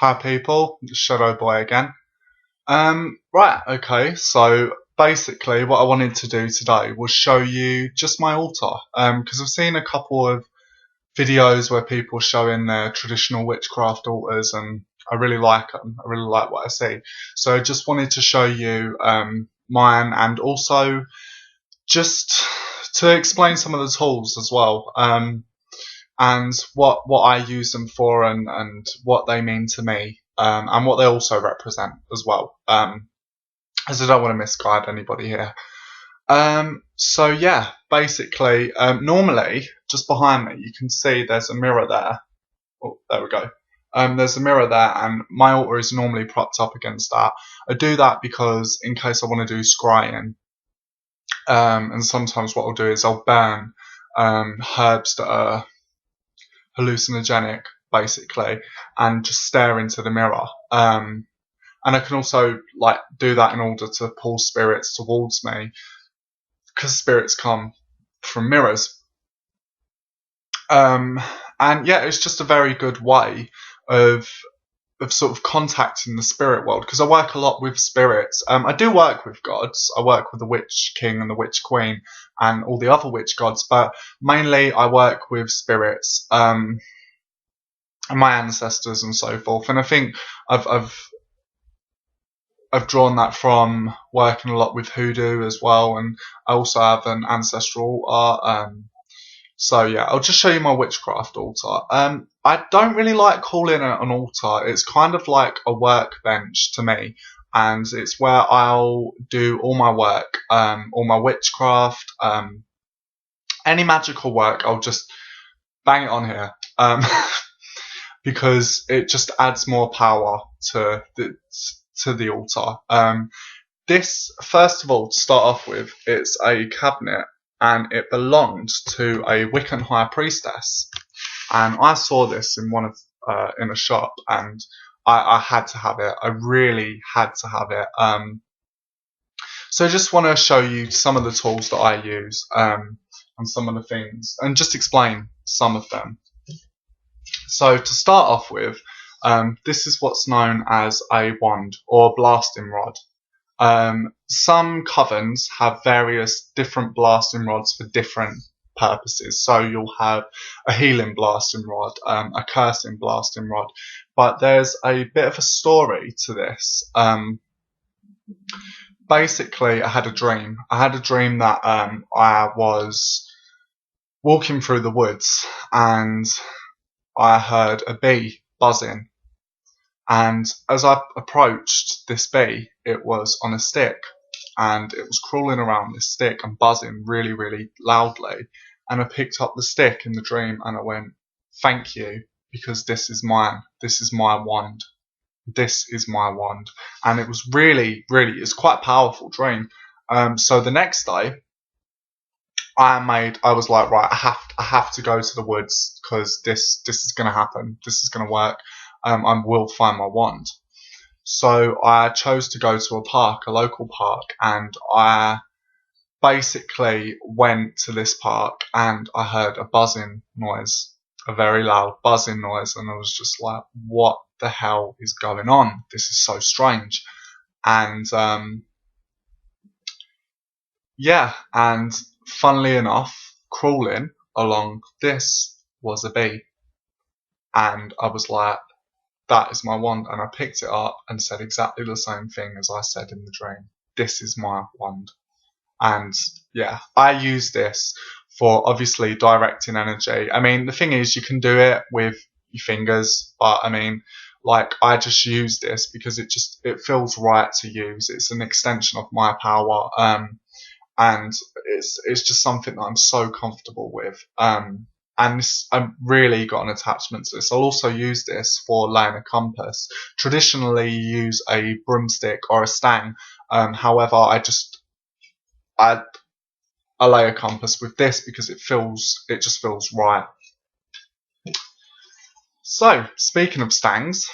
Hi people, Shadow Boy again. Right, okay, so basically what I wanted to do today was show you just my altar. Because I've seen a couple of videos where people showing their traditional witchcraft altars and I really like them. I really like what I see. So I just wanted to show you mine and also just to explain some of the tools as well. And what I use them for and what they mean to me, and what they also represent as well. As I don't want to misguide anybody here. So yeah, basically, normally just behind me you can see there's a mirror there. Oh, there we go. There's a mirror there, and my altar is normally propped up against that. I do that because in case I want to do scrying, and sometimes what I'll do is I'll burn herbs that are hallucinogenic, basically, and just stare into the mirror. And I can also do that in order to pull spirits towards me, because spirits come from mirrors. And yeah, it's just a very good way of sort of contacting the spirit world, because I work a lot with spirits. I do work with gods. I work with the Witch King and the Witch Queen and all the other witch gods, but mainly I work with spirits, and my ancestors and so forth. And I think I've drawn that from working a lot with hoodoo as well, and I also have an ancestral art. So yeah, I'll just show you my witchcraft altar. I don't really like calling it an altar. It's kind of like a workbench to me, and it's where I'll do all my work, all my witchcraft, any magical work. I'll just bang it on here, because it just adds more power to the altar. This, first of all, to start off with, it's a cabinet, and it belonged to a Wiccan high priestess. And I saw this in in a shop, and I had to have it. I really had to have it. So I just want to show you some of the tools that I use, and some of the things, and just explain some of them. So to start off with, this is what's known as a wand or blasting rod. Some covens have various different blasting rods for different purposes. So you'll have a healing blasting rod, a cursing blasting rod, but there's a bit of a story to this. Basically, I had a dream. I had a dream that I was walking through the woods and I heard a bee buzzing. And as I approached this bee, it was on a stick, and it was crawling around this stick and buzzing really, really loudly. And I picked up the stick in the dream and I went, "Thank you, because this is mine. This is my wand. This is my wand." And it was really, really, it's quite a powerful dream. So the next day, I was like, right, I have to go to the woods, because this is going to happen. This is going to work. I will find my wand. So I chose to go to a park, a local park, and I basically went to this park and I heard a buzzing noise, a very loud buzzing noise, and I was just like, what the hell is going on? This is so strange. And yeah, and funnily enough, crawling along this was a bee. And I was like, that is my wand. And I picked it up and said exactly the same thing as I said in the dream. This is my wand. And yeah, I use this for obviously directing energy. I mean, the thing is, you can do it with your fingers, but I mean, I just use this because it feels right to use. It's an extension of my power. And it's just something that I'm so comfortable with. And I've really got an attachment to this. I'll also use this for laying a compass. Traditionally, you use a broomstick or a stang. However, I lay a compass with this because it just feels right. So, speaking of stangs,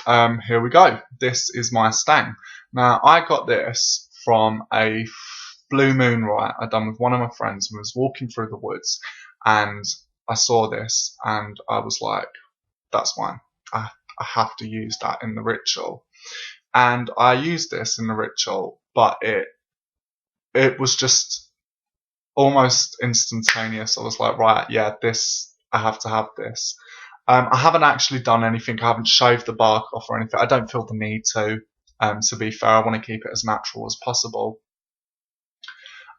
here we go. This is my stang. Now, I got this from a blue moon rite I done with one of my friends when I was walking through the woods, and I saw this and I was like, that's mine. I I have to use that in the ritual. And I used this in the ritual, but it was just almost instantaneous. I was like, right, yeah, this, I have to have this. I haven't actually done anything. I haven't shaved the bark off or anything. I don't feel the need to. To be fair, I want to keep it as natural as possible.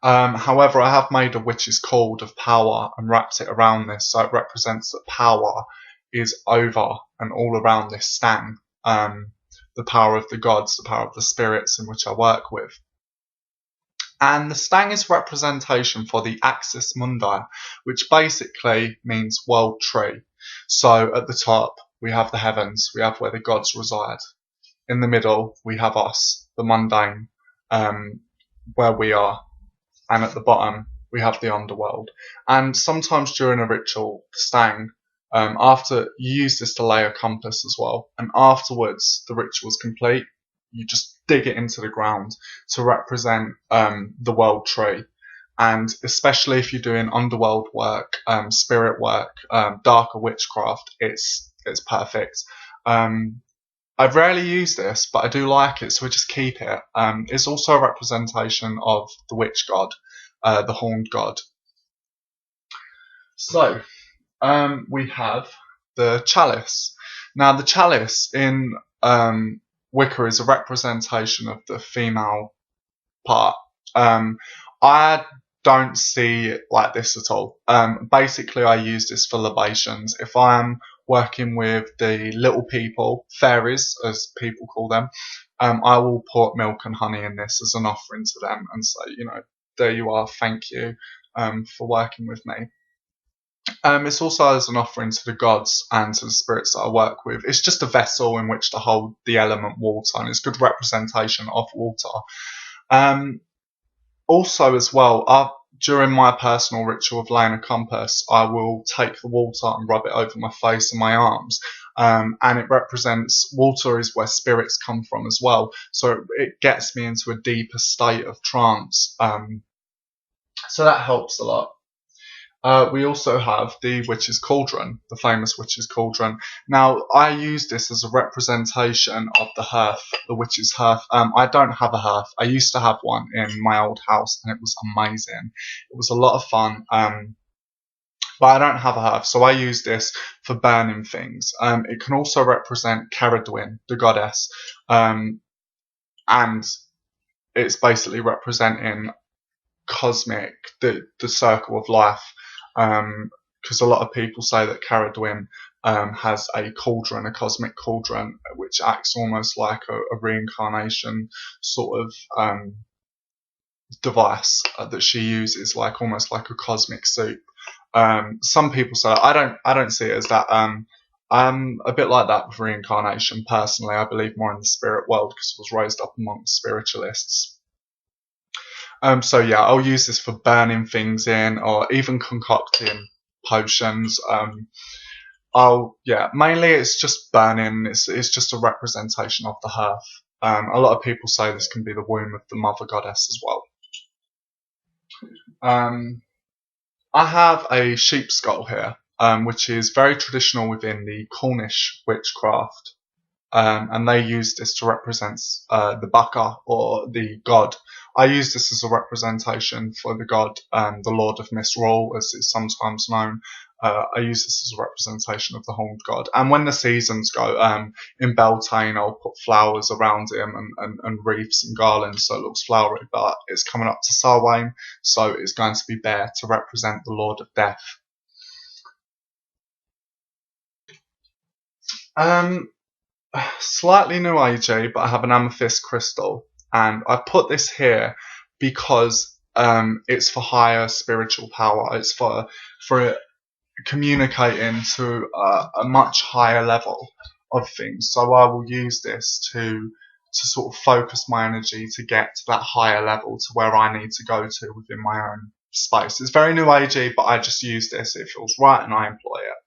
However, I have made a witch's cord of power and wrapped it around this, so it represents that power is over and all around this stang. The power of the gods, the power of the spirits in which I work with. And the stang is representation for the axis mundi, which basically means world tree. So at the top, we have the heavens, we have where the gods reside. In the middle, we have us, the mundane, where we are. And at the bottom, we have the underworld. And sometimes during a ritual, the stang, after you use this to lay a compass as well, and afterwards the ritual is complete, you just dig it into the ground to represent the world tree. And especially if you're doing underworld work, spirit work, darker witchcraft, it's perfect. I rarely use this, but I do like it, so I just keep it. It's also a representation of the witch god, the horned god. So, we have the chalice. Now, the chalice in Wicca is a representation of the female part. I don't see it like this at all. Basically, I use this for libations. If I am working with the little people, fairies as people call them, I will put milk and honey in this as an offering to them and say, you know, there you are, thank you for working with me. It's also as an offering to the gods and to the spirits that I work with. It's just a vessel in which to hold the element water, and it's a good representation of water. Also as well, during my personal ritual of laying a compass, I will take the water and rub it over my face and my arms. And it represents, water is where spirits come from as well. So it gets me into a deeper state of trance. So that helps a lot. We also have the witch's cauldron, the famous witch's cauldron. Now, I use this as a representation of the hearth, the witch's hearth. I don't have a hearth. I used to have one in my old house, and it was amazing. It was a lot of fun. But I don't have a hearth, so I use this for burning things. It can also represent Caradwyn, the goddess, and it's basically representing cosmic, the circle of life. Because a lot of people say that Caradwyn has a cauldron, a cosmic cauldron, which acts almost like a reincarnation sort of device that she uses, like almost like a cosmic soup. Some people say I don't see it as that. I'm a bit like that with reincarnation. Personally, I believe more in the spirit world because I was raised up amongst spiritualists. So yeah, I'll use this for burning things in, or even concocting potions. Mainly it's just burning. It's just a representation of the hearth. A lot of people say this can be the womb of the mother goddess as well. I have a sheep skull here, which is very traditional within the Cornish witchcraft. And they use this to represent the baka, or the god. I use this as a representation for the god, the Lord of Misrule, as it's sometimes known. I use this as a representation of the horned god. And when the seasons go, in Beltane, I'll put flowers around him and wreaths and garlands so it looks flowery. But it's coming up to Samhain, so it's going to be Bear to represent the Lord of Death. Slightly new agey, but I have an amethyst crystal, and I put this here because it's for higher spiritual power. It's for communicating to a much higher level of things. So I will use this to sort of focus my energy to get to that higher level, to where I need to go to within my own space. It's very new agey, but I just use this. It feels right, and I employ it.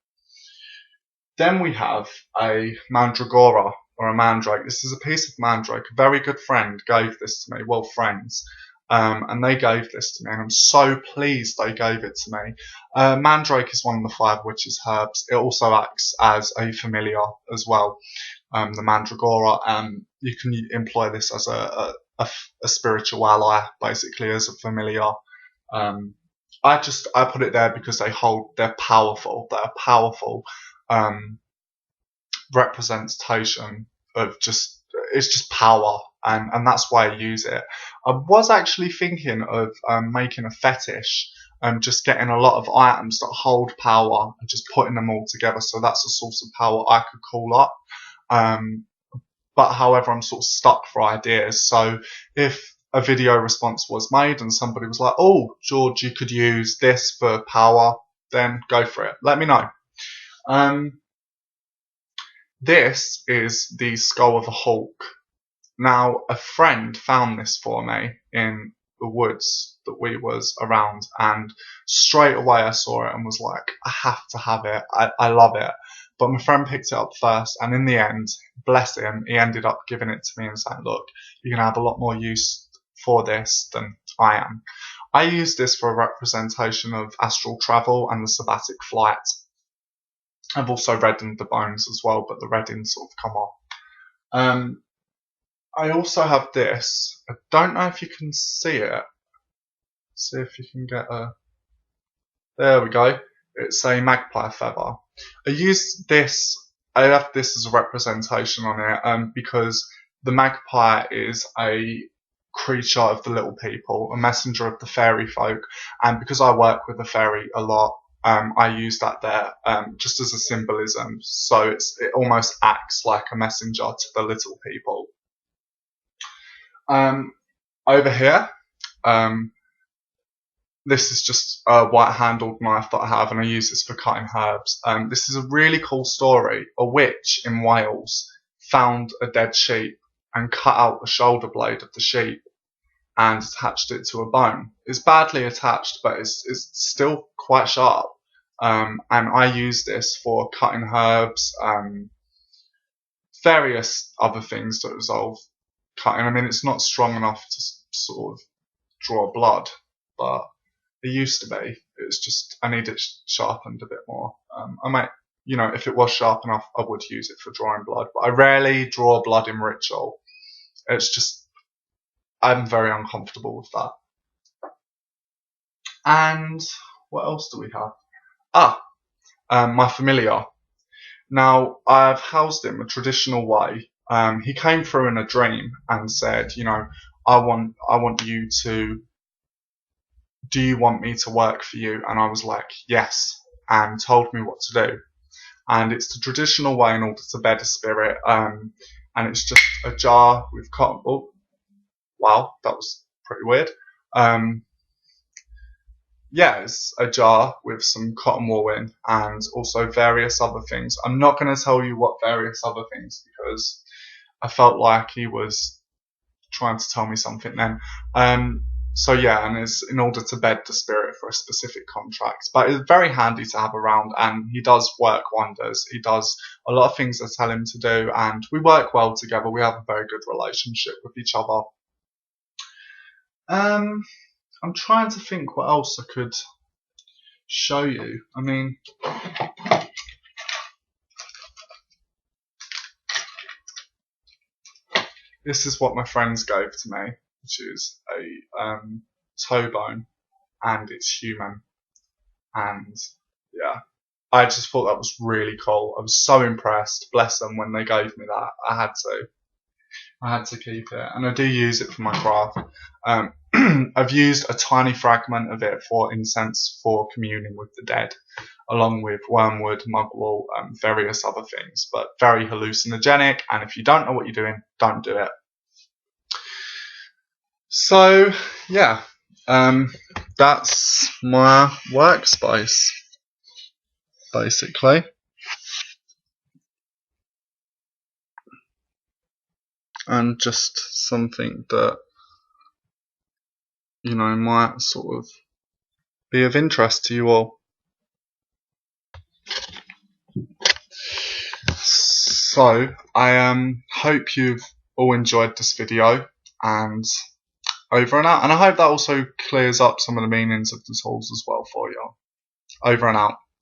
Then we have a mandragora, or a mandrake. This is a piece of mandrake. A very good friend gave this to me, well, friends. and they gave this to me, and I'm so pleased they gave it to me. Mandrake is one of the 5 witches' herbs. It also acts as a familiar as well. The Mandragora, you can employ this as a spiritual ally, basically as a familiar. I put it there because they're powerful. They're a powerful representation of it's just power, and that's why I use it. I was actually thinking of making a fetish and just getting a lot of items that hold power and just putting them all together, so that's a source of power I could call up. But however, I'm sort of stuck for ideas. So if a video response was made and somebody was like, "Oh, George, you could use this for power," then go for it. Let me know. This is the skull of a hawk. Now, a friend found this for me in the woods that we was around, and straight away I saw it and was like, I have to have it. I love it. But my friend picked it up first, and in the end, bless him, he ended up giving it to me and saying, look, you're going to have a lot more use for this than I am. I use this for a representation of astral travel and the sabbatic flight. I've also reddened the bones as well, but the redding sort of come off. I also have this. I don't know if you can see it. See if you can get a... There we go. It's a magpie feather. I use this. I have this as a representation on it because the magpie is a creature of the little people, a messenger of the fairy folk, and because I work with the fairy a lot, I use that there just as a symbolism. So it almost acts like a messenger to the little people. Over here, this is just a white-handled knife that I have, and I use this for cutting herbs. This is a really cool story. A witch in Wales found a dead sheep and cut out the shoulder blade of the sheep and attached it to a bone. It's badly attached, but it's still quite sharp. And I use this for cutting herbs, various other things that resolve cutting. I mean, it's not strong enough to sort of draw blood, but it used to be. It's just I need it sharpened a bit more. I might, if it was sharp enough, I would use it for drawing blood, but I rarely draw blood in ritual. It's just I'm very uncomfortable with that. And what else do we have? My familiar. Now, I've housed him a traditional way. He came through in a dream and said, I want you to, do you want me to work for you? And I was like, yes, and told me what to do. And it's the traditional way in order to bed a spirit. And it's just a jar with cotton. Oh, wow, that was pretty weird. Yeah, it's a jar with some cotton wool in and also various other things. I'm not going to tell you what various other things because I felt like he was trying to tell me something then. So yeah, and it's in order to bed the spirit for a specific contract. But it's very handy to have around, and he does work wonders. He does a lot of things I tell him to do, and we work well together. We have a very good relationship with each other. I'm trying to think what else I could show you. I mean, this is what my friends gave to me, which is a toe bone, and it's human. And yeah, I just thought that was really cool. I was so impressed. Bless them when they gave me that. I had to keep it, and I do use it for my craft. I've used a tiny fragment of it for incense for communing with the dead, along with wormwood, mugwort, various other things, but very hallucinogenic, and if you don't know what you're doing, don't do it. So, yeah, that's my workspace, basically. And just something that might sort of be of interest to you all. So I hope you've all enjoyed this video, and Over and out. And I hope that also clears up some of the meanings of the tools as well for you. Over and out.